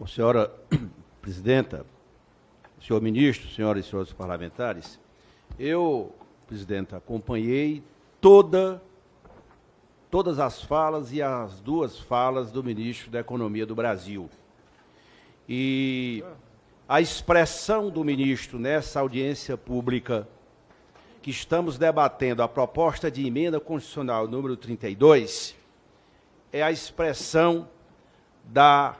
Senhora presidenta, senhor ministro, senhoras e senhores parlamentares, eu, presidenta, acompanhei todas as falas e as duas falas do ministro da Economia do Brasil. E a expressão do ministro nessa audiência pública, que estamos debatendo a proposta de emenda constitucional número 32, é a expressão da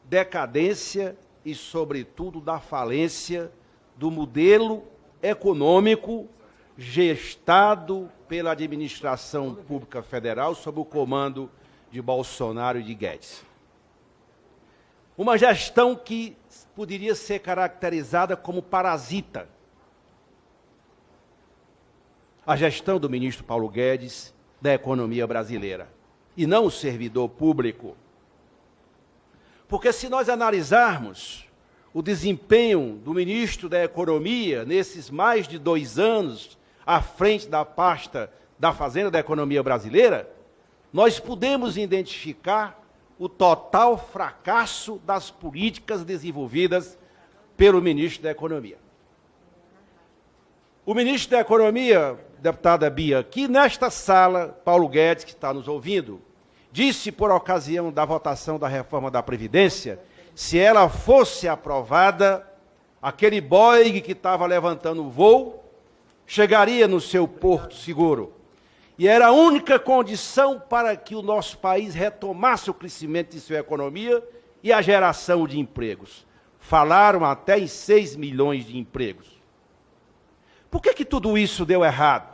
decadência e, sobretudo, da falência do modelo econômico gestado pela administração pública federal sob o comando de Bolsonaro e de Guedes. Uma gestão que poderia ser caracterizada como parasita. A gestão do ministro Paulo Guedes da economia brasileira, e não o servidor público. Porque se nós analisarmos o desempenho do ministro da Economia nesses mais de 2 anos à frente da pasta da Fazenda da Economia brasileira, nós podemos identificar o total fracasso das políticas desenvolvidas pelo ministro da Economia. O ministro da Economia, deputada Bia, aqui nesta sala, Paulo Guedes, que está nos ouvindo, disse por ocasião da votação da reforma da Previdência, se ela fosse aprovada, aquele Boeing que estava levantando o voo chegaria no seu porto seguro. E era a única condição para que o nosso país retomasse o crescimento de sua economia e a geração de empregos. Falaram até em 6 milhões de empregos. Por que tudo isso deu errado?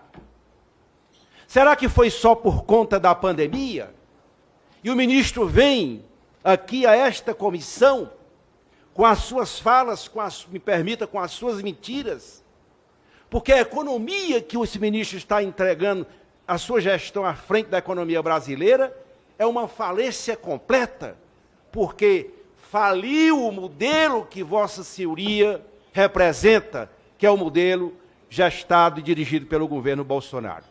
Será que foi só por conta da pandemia? E o ministro vem aqui a esta comissão com as suas falas, me permita, com as suas mentiras, porque a economia que esse ministro está entregando, a sua gestão à frente da economia brasileira, é uma falência completa, porque faliu o modelo que Vossa Senhoria representa, que é o modelo gestado e dirigido pelo governo Bolsonaro.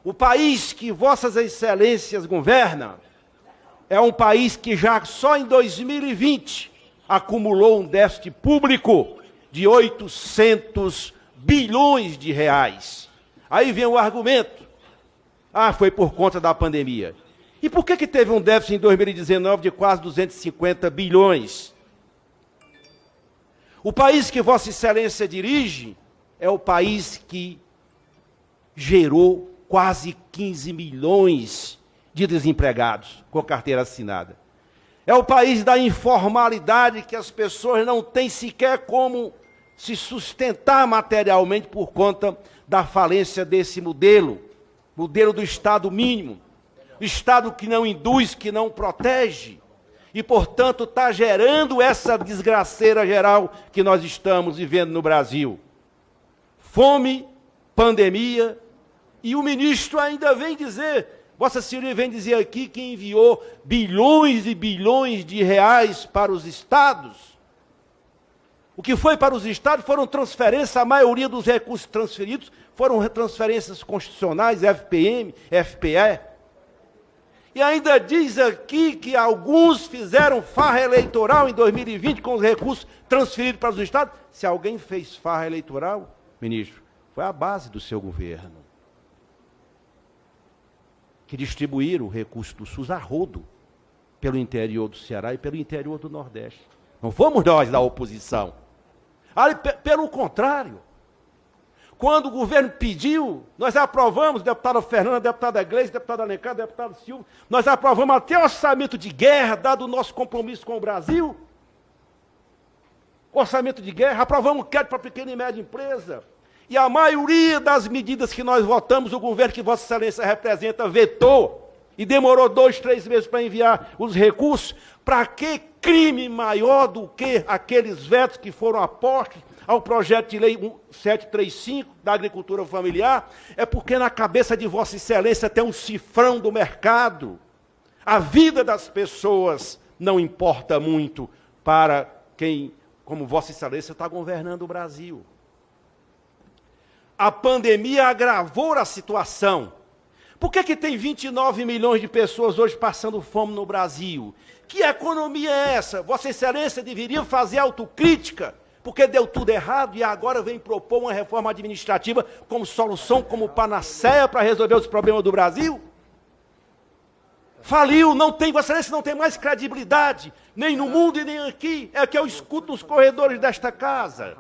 O país que Vossas Excelências governam é um país que já só em 2020 acumulou um déficit público de 800 bilhões de reais. Aí vem o argumento, foi por conta da pandemia. E por que teve um déficit em 2019 de quase 250 bilhões? O país que Vossa Excelência dirige é o país que gerou quase 15 milhões de desempregados com carteira assinada. É o país da informalidade, que as pessoas não têm sequer como se sustentar materialmente por conta da falência desse modelo do Estado mínimo, Estado que não induz, que não protege, e, portanto, está gerando essa desgraceira geral que nós estamos vivendo no Brasil. Fome, pandemia, e o ministro ainda vem dizer, Vossa Senhoria vem dizer aqui que enviou bilhões e bilhões de reais para os estados. O que foi para os estados foram transferências, a maioria dos recursos transferidos foram transferências constitucionais, FPM, FPE. E ainda diz aqui que alguns fizeram farra eleitoral em 2020 com os recursos transferidos para os estados. Se alguém fez farra eleitoral, ministro, foi a base do seu governo, que distribuíram o recurso do SUS a rodo pelo interior do Ceará e pelo interior do Nordeste. Não fomos nós da oposição. Pelo contrário, quando o governo pediu, nós aprovamos, deputada Fernanda, deputada Gleice, deputada Alencar, deputado Silvio, nós aprovamos até orçamento de guerra, dado o nosso compromisso com o Brasil. Orçamento de guerra, aprovamos crédito para pequena e média empresa. E a maioria das medidas que nós votamos, o governo que Vossa Excelência representa vetou, e demorou 2, 3 meses para enviar os recursos. Para que crime maior do que aqueles vetos que foram apostos ao projeto de lei 1735 da agricultura familiar? É porque na cabeça de Vossa Excelência tem um cifrão do mercado. A vida das pessoas não importa muito para quem, como Vossa Excelência, está governando o Brasil. A pandemia agravou a situação, Por que tem 29 milhões de pessoas hoje passando fome no Brasil? Que economia é essa? Vossa Excelência deveria fazer autocrítica, porque deu tudo errado e agora vem propor uma reforma administrativa como solução, como panaceia para resolver os problemas do Brasil? Faliu, não tem, Vossa Excelência não tem mais credibilidade, nem no mundo e nem aqui. É o que eu escuto nos corredores desta casa.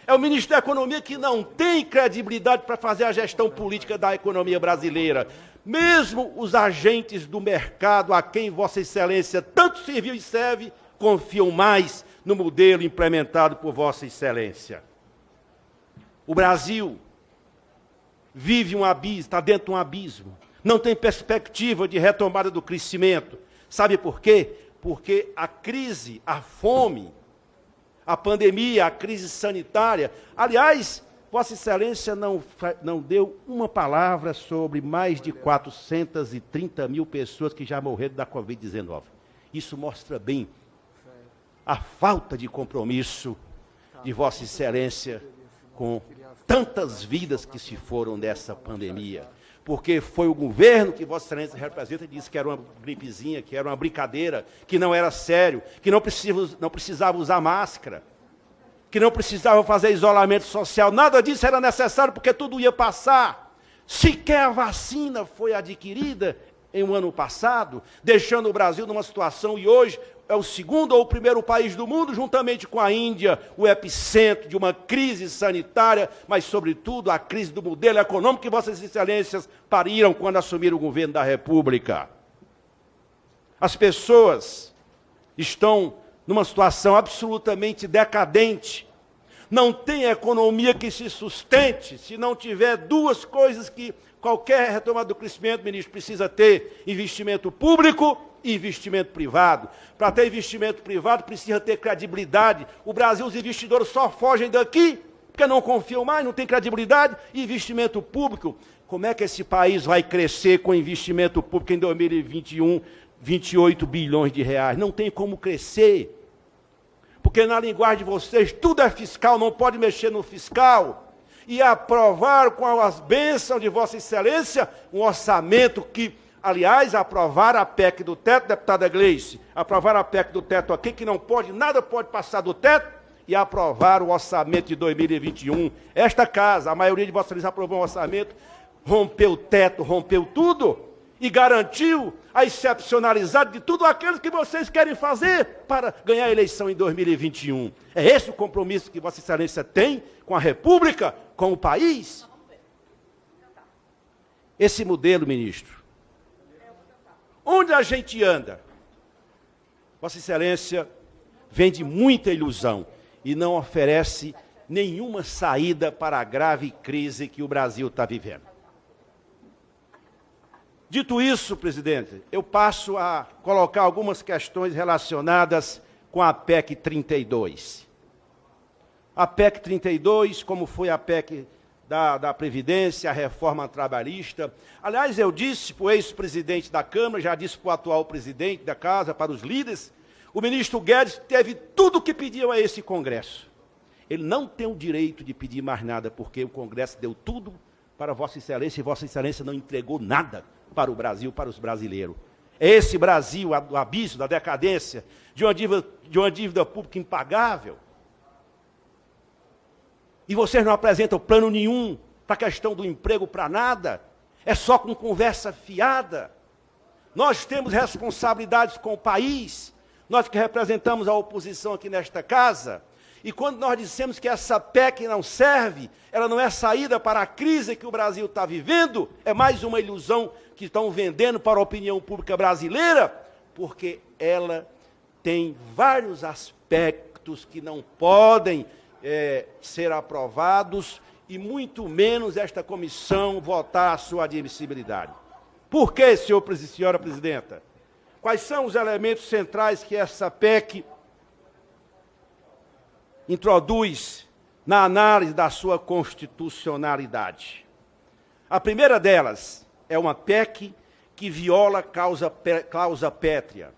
É o ministro da Economia que não tem credibilidade para fazer a gestão política da economia brasileira. Mesmo os agentes do mercado, a quem Vossa Excelência tanto serviu e serve, confiam mais no modelo implementado por Vossa Excelência. O Brasil vive um abismo, está dentro de um abismo. Não tem perspectiva de retomada do crescimento. Sabe por quê? Porque a crise, a fome, a pandemia, a crise sanitária. Aliás, Vossa Excelência não deu uma palavra sobre mais de 430 mil pessoas que já morreram da Covid-19. Isso mostra bem a falta de compromisso de Vossa Excelência com tantas vidas que se foram dessa pandemia. Porque foi o governo que Vossa Excelência representa e disse que era uma gripezinha, que era uma brincadeira, que não era sério, que não precisava usar máscara, que não precisava fazer isolamento social. Nada disso era necessário porque tudo ia passar. Sequer a vacina foi adquirida em um ano passado, deixando o Brasil numa situação, e hoje é o segundo ou o primeiro país do mundo, juntamente com a Índia, o epicentro de uma crise sanitária, mas, sobretudo, a crise do modelo econômico que Vossas Excelências pariram quando assumiram o governo da República. As pessoas estão numa situação absolutamente decadente. Não tem economia que se sustente se não tiver duas coisas que qualquer retomada do crescimento, ministro, precisa ter: investimento público e investimento privado. Para ter investimento privado, precisa ter credibilidade. O Brasil, os investidores só fogem daqui porque não confiam mais, não tem credibilidade. E investimento público, como é que esse país vai crescer com investimento público em 2021, 28 bilhões de reais? Não tem como crescer. Porque na linguagem de vocês, tudo é fiscal, não pode mexer no fiscal. E aprovar com as bênçãos de Vossa Excelência um orçamento que, aliás, aprovar a PEC do teto, deputada Gleice, aprovar a PEC do teto aqui, que não pode, nada pode passar do teto, e aprovar o orçamento de 2021. Esta casa, a maioria de Vossa Excelência aprovou um orçamento, rompeu o teto, rompeu tudo, e garantiu a excepcionalidade de tudo aquilo que vocês querem fazer para ganhar a eleição em 2021. É esse o compromisso que Vossa Excelência tem com a República, com o país? Esse modelo, ministro, onde a gente anda? Vossa Excelência vende muita ilusão e não oferece nenhuma saída para a grave crise que o Brasil está vivendo. Dito isso, presidente, eu passo a colocar algumas questões relacionadas com a PEC 32. A PEC 32, como foi a PEC da Previdência, a reforma trabalhista. Aliás, eu disse para o ex-presidente da Câmara, já disse para o atual presidente da Casa, para os líderes, o ministro Guedes teve tudo o que pediu a esse Congresso. Ele não tem o direito de pedir mais nada, porque o Congresso deu tudo para Vossa Excelência e Vossa Excelência não entregou nada para o Brasil, para os brasileiros. É esse Brasil, o abismo da decadência, de uma dívida pública impagável. E vocês não apresentam plano nenhum para a questão do emprego, para nada. É só com conversa fiada. Nós temos responsabilidades com o país, nós que representamos a oposição aqui nesta casa. E quando nós dissemos que essa PEC não serve, ela não é saída para a crise que o Brasil está vivendo, é mais uma ilusão que estão vendendo para a opinião pública brasileira, porque ela tem vários aspectos que não podem ser aprovados e muito menos esta comissão votar a sua admissibilidade. Por quê, senhora presidenta? Quais são os elementos centrais que essa PEC introduz na análise da sua constitucionalidade? A primeira delas é uma PEC que viola cláusula pétrea.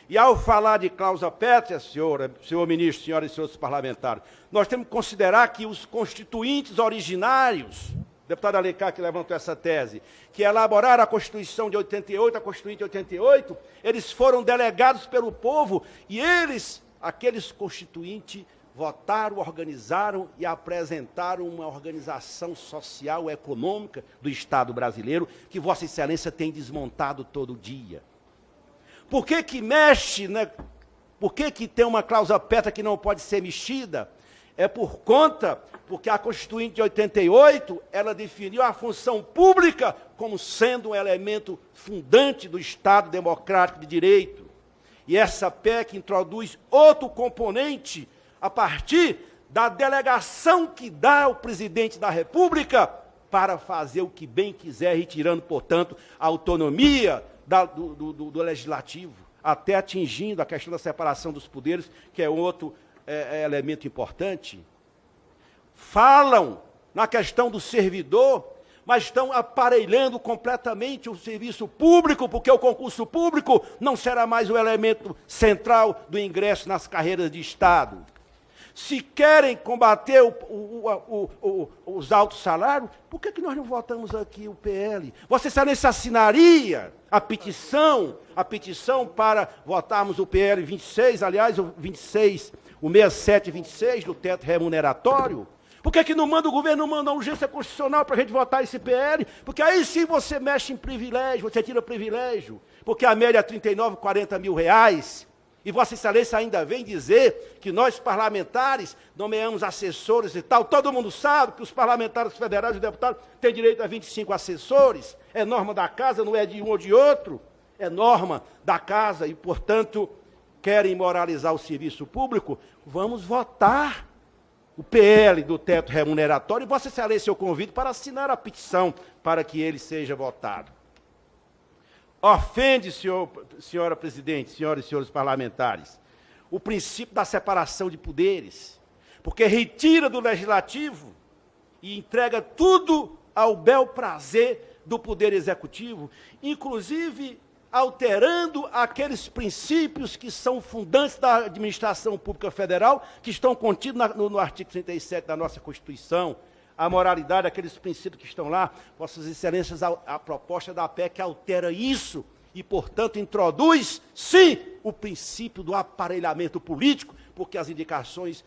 E ao falar de cláusula pétrea, senhor ministro, senhoras e senhores parlamentares, nós temos que considerar que os constituintes originários deputado Alencar que levantou essa tese, que elaboraram a Constituição de 88, a Constituinte de 88, eles foram delegados pelo povo e eles, aqueles constituintes, votaram, organizaram e apresentaram uma organização social e econômica do Estado brasileiro que Vossa Excelência tem desmontado todo dia. Por que que mexe, né? Por que que tem uma cláusula pétrea que não pode ser mexida? É porque a Constituinte de 88, ela definiu a função pública como sendo um elemento fundante do Estado democrático de direito. E essa PEC introduz outro componente a partir da delegação que dá ao presidente da República para fazer o que bem quiser, retirando, portanto, a autonomia do Legislativo, até atingindo a questão da separação dos poderes, que é outro elemento importante. Falam na questão do servidor, mas estão aparelhando completamente o serviço público, porque o concurso público não será mais o elemento central do ingresso nas carreiras de Estado. Se querem combater os altos salários, por que nós não votamos aqui o PL? Vossa Excelência assinaria a petição para votarmos o PL 26, aliás, o 26, o 67 e 26 do teto remuneratório? Por que não manda o governo, não manda a urgência constitucional para a gente votar esse PL? Porque aí sim você mexe em privilégio, você tira privilégio. Porque a média é 39, 40 mil reais. E Vossa Excelência ainda vem dizer que nós parlamentares nomeamos assessores e tal. Todo mundo sabe que os parlamentares federais e deputados têm direito a 25 assessores. É norma da casa, não é de um ou de outro. É norma da casa e, portanto, querem moralizar o serviço público. Vamos votar o PL do teto remuneratório. E Vossa Excelência eu convido para assinar a petição para que ele seja votado. Ofende, senhora presidente, senhoras e senhores parlamentares, o princípio da separação de poderes, porque retira do legislativo e entrega tudo ao bel prazer do poder executivo, inclusive alterando aqueles princípios que são fundantes da administração pública federal, que estão contidos no artigo 37 da nossa Constituição, a moralidade, aqueles princípios que estão lá. Vossas Excelências, a proposta da PEC altera isso e, portanto, introduz, sim, o princípio do aparelhamento político, porque as indicações,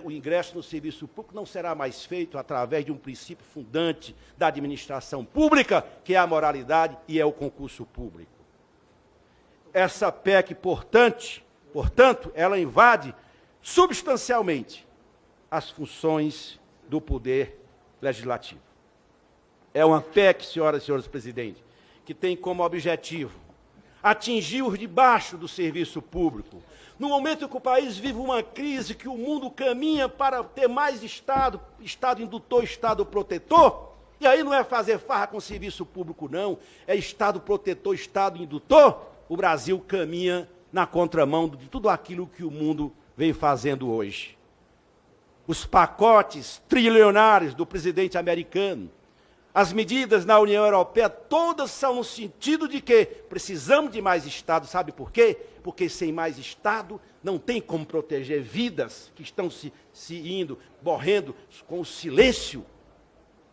o ingresso no serviço público não será mais feito através de um princípio fundante da administração pública, que é a moralidade e é o concurso público. Essa PEC, portanto, ela invade substancialmente as funções do poder legislativo. É uma PEC, senhoras e senhores presidentes, que tem como objetivo atingir os de baixo do serviço público. No momento em que o país vive uma crise, que o mundo caminha para ter mais Estado, Estado indutor, Estado protetor, e aí não é fazer farra com o serviço público, não, é Estado protetor, Estado indutor, o Brasil caminha na contramão de tudo aquilo que o mundo vem fazendo hoje. Os pacotes trilionários do presidente americano, as medidas na União Europeia, todas são no sentido de que precisamos de mais Estado. Sabe por quê? Porque sem mais Estado não tem como proteger vidas que estão se indo, morrendo com o silêncio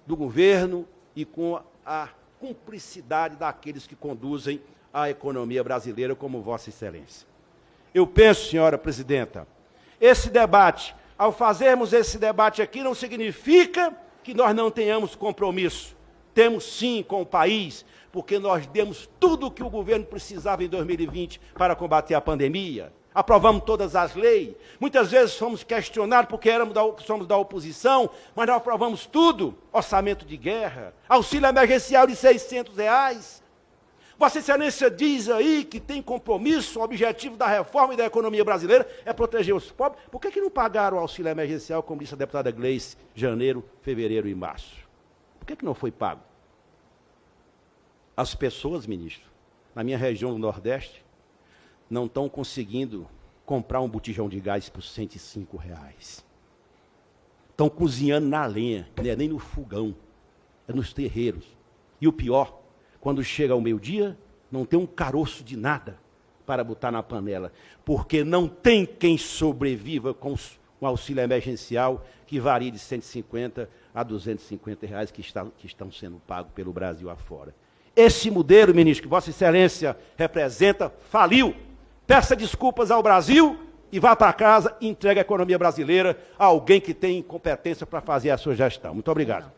do governo e com a cumplicidade daqueles que conduzem a economia brasileira, como Vossa Excelência. Eu penso, senhora presidenta, esse debate, ao fazermos esse debate aqui, não significa que nós não tenhamos compromisso. Temos sim com o país, porque nós demos tudo o que o governo precisava em 2020 para combater a pandemia. Aprovamos todas as leis. Muitas vezes fomos questionados porque somos da oposição, mas nós aprovamos tudo. Orçamento de guerra, auxílio emergencial de R$600. Vossa Excelência diz aí que tem compromisso, o objetivo da reforma e da economia brasileira é proteger os pobres. Por que não pagaram o auxílio emergencial, como disse a deputada Gleice, janeiro, fevereiro e março? Por que não foi pago? As pessoas, ministro, na minha região do Nordeste, não estão conseguindo comprar um botijão de gás por R$105. Estão cozinhando na lenha, não é nem no fogão, é nos terreiros. E o pior, quando chega ao meio-dia, não tem um caroço de nada para botar na panela, porque não tem quem sobreviva com um auxílio emergencial que varia de 150 a 250 reais que estão sendo pagos pelo Brasil afora. Esse modelo, ministro, que Vossa Excelência representa, faliu. Peça desculpas ao Brasil e vá para casa e entregue a economia brasileira a alguém que tem competência para fazer a sua gestão. Muito obrigado.